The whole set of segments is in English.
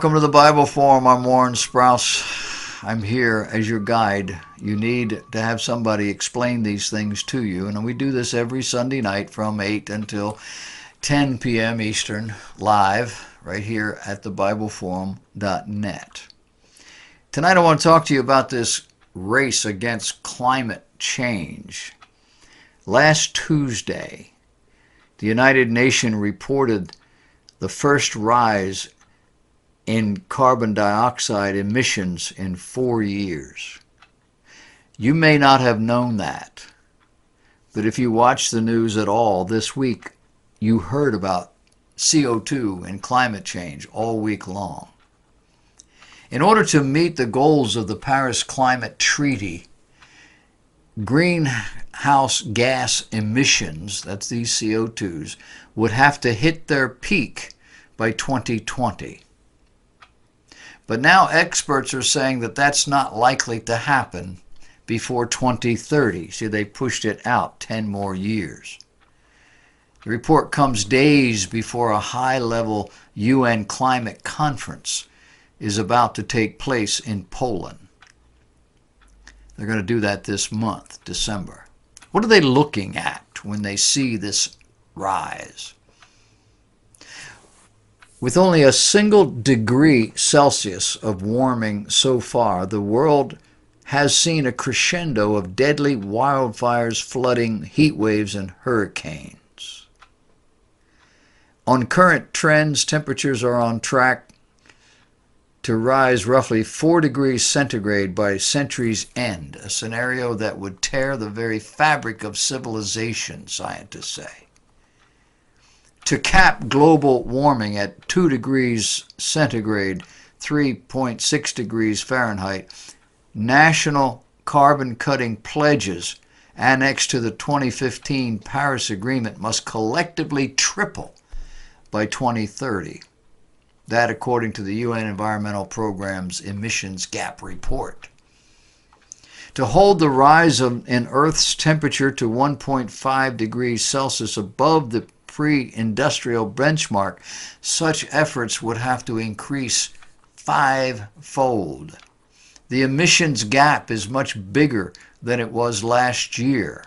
Welcome to the Bible Forum. I'm Warren Sprouse. I'm here as your guide. You need to have somebody explain these things to you, and we do this every Sunday night from 8 until 10 p.m. Eastern, live, right here at thebibleforum.net. Tonight I want to talk to you about this race against climate change. Last Tuesday, the United Nations reported the first rise in carbon dioxide emissions in 4 years. You may not have known that, but if you watch the news at all this week, you heard about CO2 and climate change all week long. In order to meet the goals of the Paris Climate Treaty, greenhouse gas emissions, that's these CO2s, would have to hit their peak by 2020. But now experts are saying that that's not likely to happen before 2030. See, they pushed it out 10 more years. The report comes days before a high-level UN climate conference is about to take place in Poland. They're going to do that this month, December. What are they looking at when they see this rise? With only a single degree Celsius of warming so far, the world has seen a crescendo of deadly wildfires, flooding, heat waves, and hurricanes. On current trends, temperatures are on track to rise roughly 4 degrees centigrade by century's end, a scenario that would tear the very fabric of civilization, scientists say. To cap global warming at 2 degrees centigrade, 3.6 degrees Fahrenheit, national carbon-cutting pledges annexed to the 2015 Paris Agreement must collectively triple by 2030. That according to the UN Environmental Programme's Emissions Gap Report. To hold the rise in Earth's temperature to 1.5 degrees Celsius above the pre-industrial benchmark, such efforts would have to increase 5-fold. The emissions gap is much bigger than it was last year.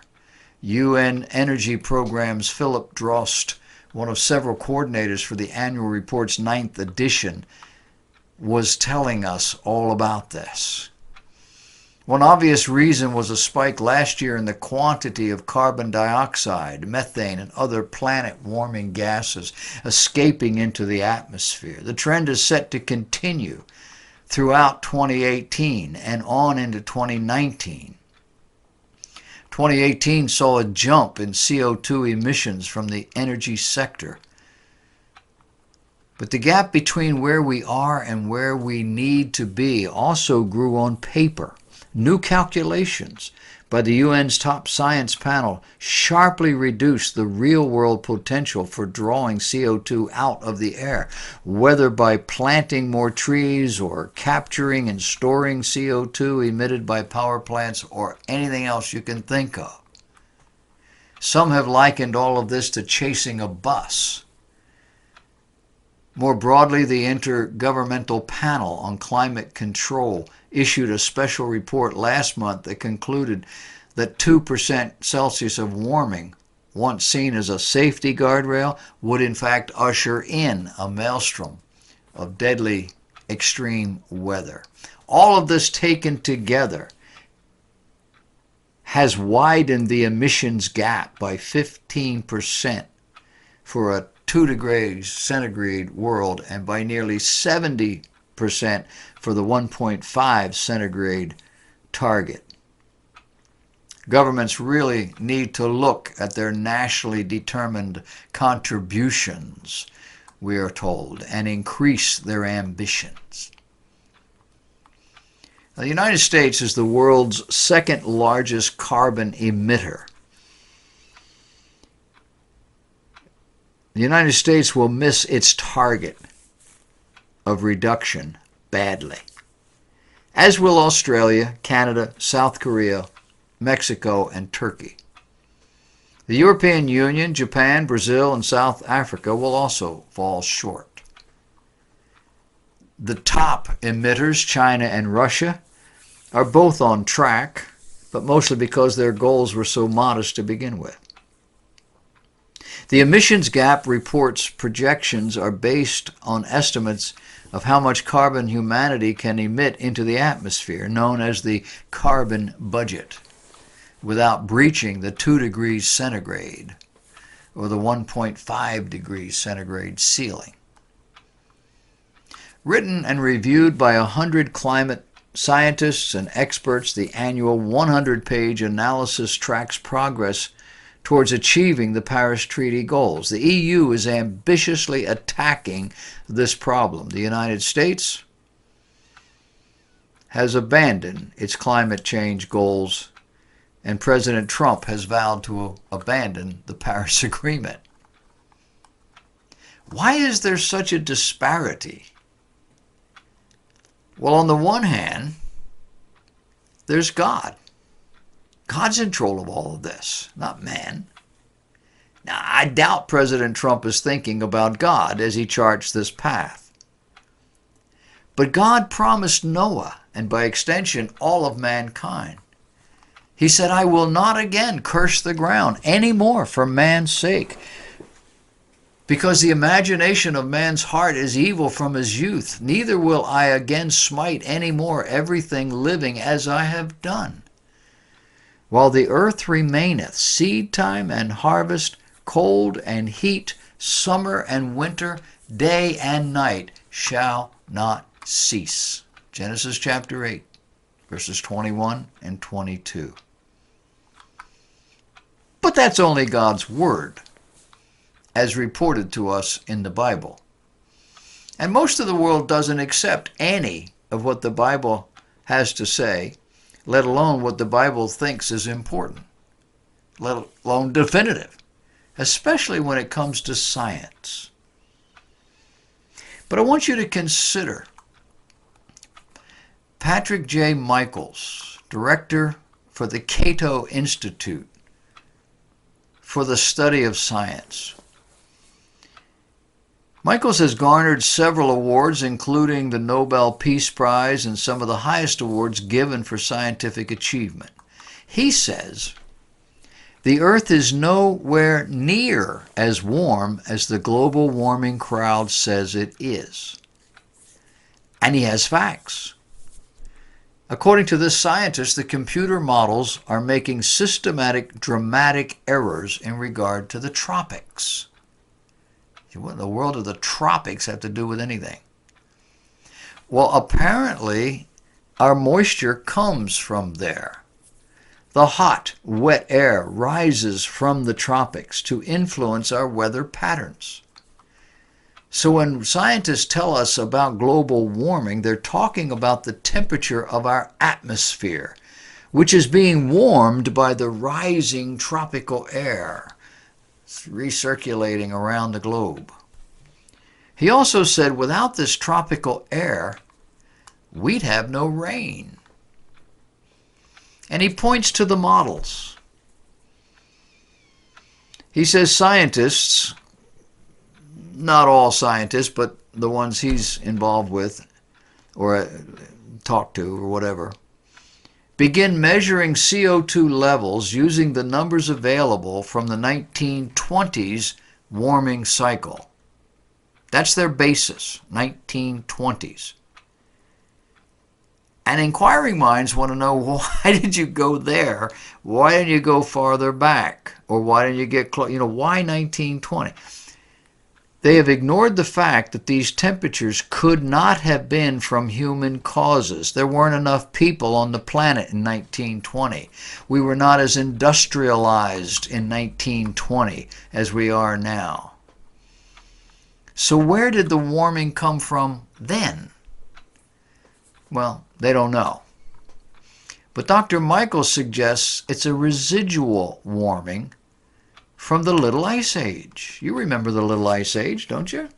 UN Energy Programme's Philip Drost, one of several coordinators for the annual report's 9th edition, was telling us all about this. One obvious reason was a spike last year in the quantity of carbon dioxide, methane, and other planet-warming gases escaping into the atmosphere. The trend is set to continue throughout 2018 and on into 2019. 2018 saw a jump in CO2 emissions from the energy sector. But the gap between where we are and where we need to be also grew on paper. New calculations by the UN's top science panel sharply reduced the real-world potential for drawing CO2 out of the air, whether by planting more trees or capturing and storing CO2 emitted by power plants or anything else you can think of. Some have likened all of this to chasing a bus. More broadly, the Intergovernmental Panel on Climate Control issued a special report last month that concluded that 2% Celsius of warming, once seen as a safety guardrail, would in fact usher in a maelstrom of deadly extreme weather. All of this taken together has widened the emissions gap by 15% for a 2 degrees centigrade world and by nearly 70% for the 1.5 centigrade target. Governments really need to look at their nationally determined contributions, we are told, and increase their ambitions. Now, the United States is the world's second largest carbon emitter. The United States will miss its target of reduction badly, as will Australia, Canada, South Korea, Mexico, and Turkey. The European Union, Japan, Brazil, and South Africa will also fall short. The top emitters, China and Russia, are both on track, but mostly because their goals were so modest to begin with. The emissions gap report's projections are based on estimates of how much carbon humanity can emit into the atmosphere, known as the carbon budget, without breaching the 2 degrees centigrade or the 1.5 degrees centigrade ceiling. Written and reviewed by 100 climate scientists and experts, the annual 100-page analysis tracks progress towards achieving the Paris Treaty goals. The EU is ambitiously attacking this problem. The United States has abandoned its climate change goals, and President Trump has vowed to abandon the Paris Agreement. Why is there such a disparity? Well, on the one hand, there's God. God's in control of all of this, not man. Now, I doubt President Trump is thinking about God as he charts this path. But God promised Noah, and by extension, all of mankind. He said, I will not again curse the ground anymore for man's sake, because the imagination of man's heart is evil from his youth. Neither will I again smite any more everything living as I have done. While the earth remaineth, seed time and harvest, cold and heat, summer and winter, day and night shall not cease. Genesis chapter 8, verses 21 and 22. But that's only God's word, as reported to us in the Bible. And most of the world doesn't accept any of what the Bible has to say, let alone what the Bible thinks is important, let alone definitive, especially when it comes to science. But I want you to consider Patrick J. Michaels, director for the Cato Institute for the Study of Science. Michaels has garnered several awards, including the Nobel Peace Prize and some of the highest awards given for scientific achievement. He says, the Earth is nowhere near as warm as the global warming crowd says it is. And he has facts. According to this scientist, the computer models are making systematic, dramatic errors in regard to the tropics. What in the world do the tropics have to do with anything? Well, apparently, our moisture comes from there. The hot, wet air rises from the tropics to influence our weather patterns. So when scientists tell us about global warming, they're talking about the temperature of our atmosphere, which is being warmed by the rising tropical air recirculating around the globe. He also said without this tropical air, we'd have no rain. And he points to the models. He says scientists, not all scientists, but the ones he's involved with or talked to or whatever, begin measuring CO2 levels using the numbers available from the 1920s warming cycle. That's their basis, 1920s. And inquiring minds want to know, why did you go there? Why didn't you go farther back? Or why didn't you get close? Why 1920? They have ignored the fact that these temperatures could not have been from human causes. There weren't enough people on the planet in 1920. We were not as industrialized in 1920 as we are now. So where did the warming come from then? Well, they don't know. But Dr. Michaels suggests it's a residual warming from the Little Ice Age. You remember the Little Ice Age, don't you?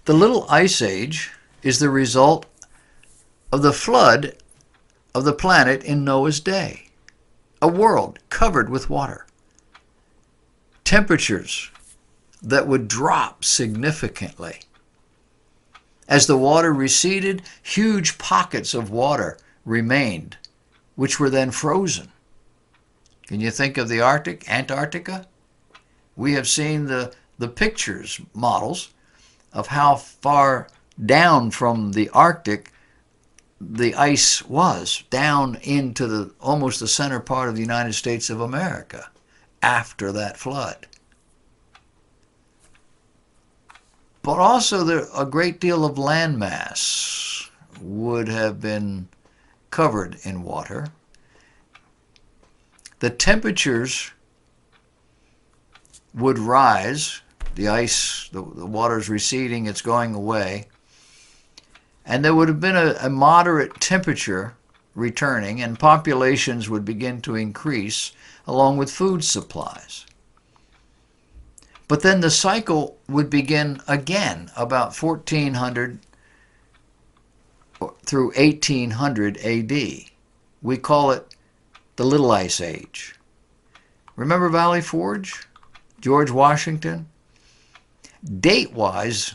The Little Ice Age is the result of the flood of the planet in Noah's day. A world covered with water. Temperatures that would drop significantly. As the water receded, huge pockets of water remained, which were then frozen. Can you think of the Arctic, Antarctica? We have seen the pictures, models, of how far down from the Arctic the ice was, down into almost the center part of the United States of America after that flood. But also a great deal of landmass would have been covered in water. The temperatures would rise, the ice, the water's receding, it's going away, and there would have been a moderate temperature returning, and populations would begin to increase along with food supplies. But then the cycle would begin again about 1400 through 1800 AD. We call it the Little Ice Age. Remember Valley Forge? George Washington? Date-wise,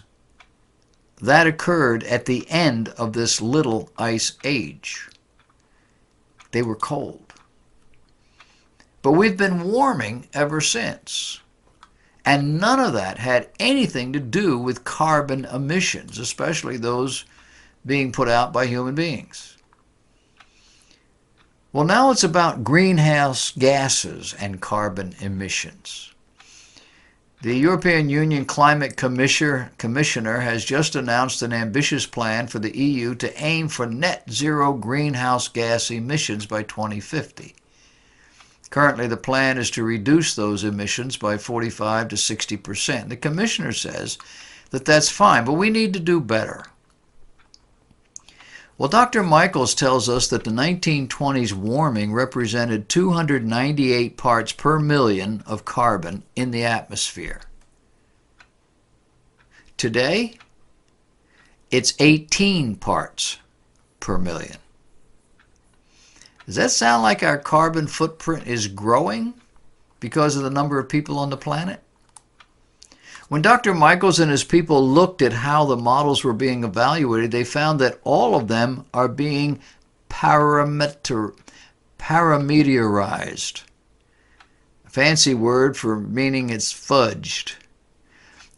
that occurred at the end of this Little Ice Age. They were cold. But we've been warming ever since. And none of that had anything to do with carbon emissions, especially those being put out by human beings. Well, now it's about greenhouse gases and carbon emissions. The European Union Climate Commissioner has just announced an ambitious plan for the EU to aim for net zero greenhouse gas emissions by 2050. Currently, the plan is to reduce those emissions by 45 to 60%. The Commissioner says that that's fine, but we need to do better. Well, Dr. Michaels tells us that the 1920s warming represented 298 parts per million of carbon in the atmosphere. Today, it's 18 parts per million. Does that sound like our carbon footprint is growing because of the number of people on the planet? When Dr. Michaels and his people looked at how the models were being evaluated, they found that all of them are being parameterized. A fancy word for meaning it's fudged.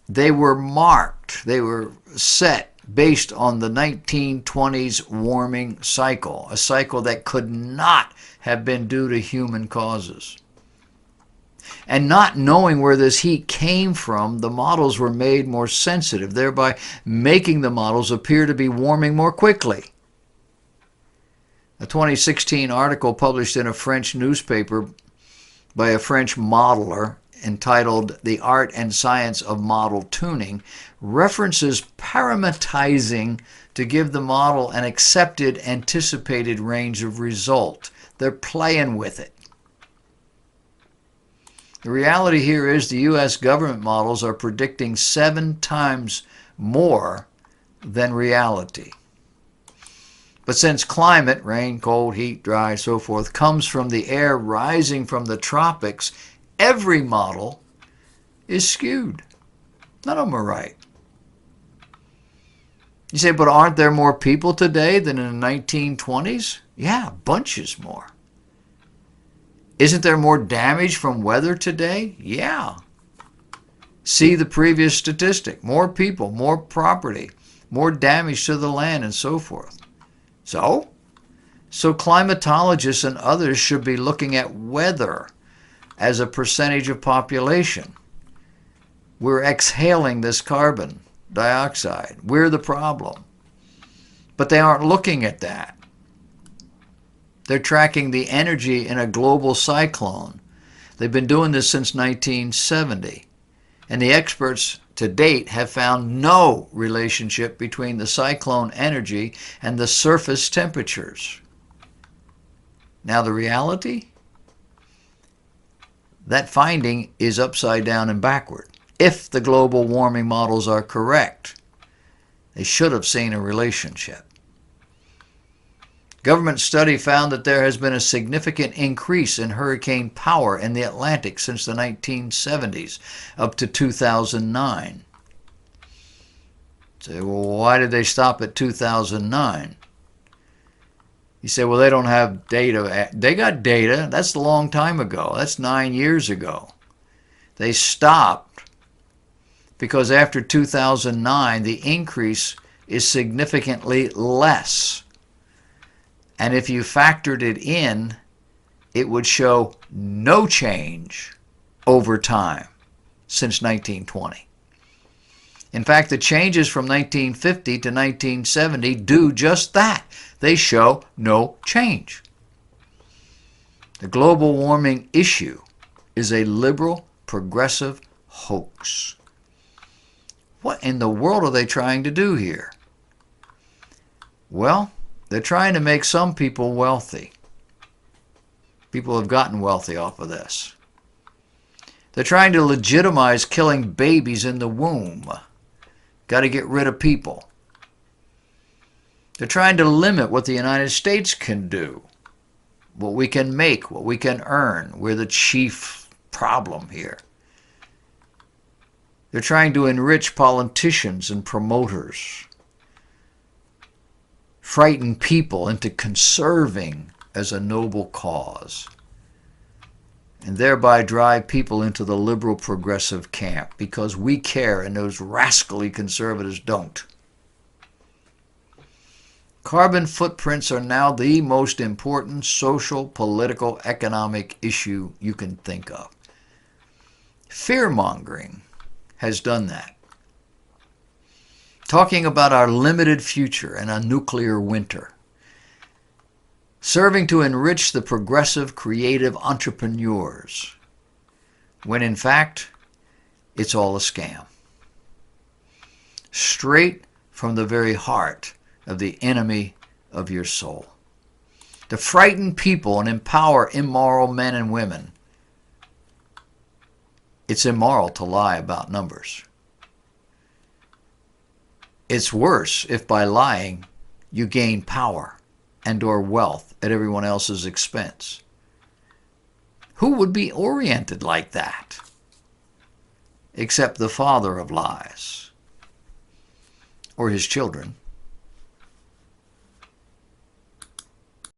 They were marked, they were set based on the 1920s warming cycle, a cycle that could not have been due to human causes. And not knowing where this heat came from, the models were made more sensitive, thereby making the models appear to be warming more quickly. A 2016 article published in a French newspaper by a French modeler entitled The Art and Science of Model Tuning references parametrizing to give the model an accepted, anticipated range of result. They're playing with it. The reality here is the U.S. government models are predicting 7 times more than reality. But since climate, rain, cold, heat, dry, so forth, comes from the air rising from the tropics, every model is skewed. None of them are right. You say, but aren't there more people today than in the 1920s? Yeah, bunches more. Isn't there more damage from weather today? Yeah. See the previous statistic. More people, more property, more damage to the land, and so forth. So climatologists and others should be looking at weather as a percentage of population. We're exhaling this carbon dioxide. We're the problem. But they aren't looking at that. They're tracking the energy in a global cyclone. They've been doing this since 1970. And the experts to date have found no relationship between the cyclone energy and the surface temperatures. Now the reality? That finding is upside down and backward. If the global warming models are correct, they should have seen a relationship. Government study found that there has been a significant increase in hurricane power in the Atlantic since the 1970s, up to 2009. Say, well, why did they stop at 2009? You say, well, they don't have data. They got data. That's a long time ago. That's 9 years ago. They stopped because after 2009, the increase is significantly less. And if you factored it in, it would show no change over time since 1920. In fact, the changes from 1950 to 1970 do just that. They show no change. The global warming issue is a liberal, progressive hoax. What in the world are they trying to do here? Well, they're trying to make some people wealthy. People have gotten wealthy off of this. They're trying to legitimize killing babies in the womb. Got to get rid of people. They're trying to limit what the United States can do, what we can make, what we can earn. We're the chief problem here. They're trying to enrich politicians and promoters, frighten people into conserving as a noble cause, and thereby drive people into the liberal progressive camp because we care and those rascally conservatives don't. Carbon footprints are now the most important social, political, economic issue you can think of. Fear-mongering has done that. Talking about our limited future and a nuclear winter. Serving to enrich the progressive, creative entrepreneurs, when in fact, it's all a scam. Straight from the very heart of the enemy of your soul. To frighten people and empower immoral men and women. It's immoral to lie about numbers. It's worse if by lying you gain power and or wealth at everyone else's expense. Who would be oriented like that? Except the father of lies, or his children.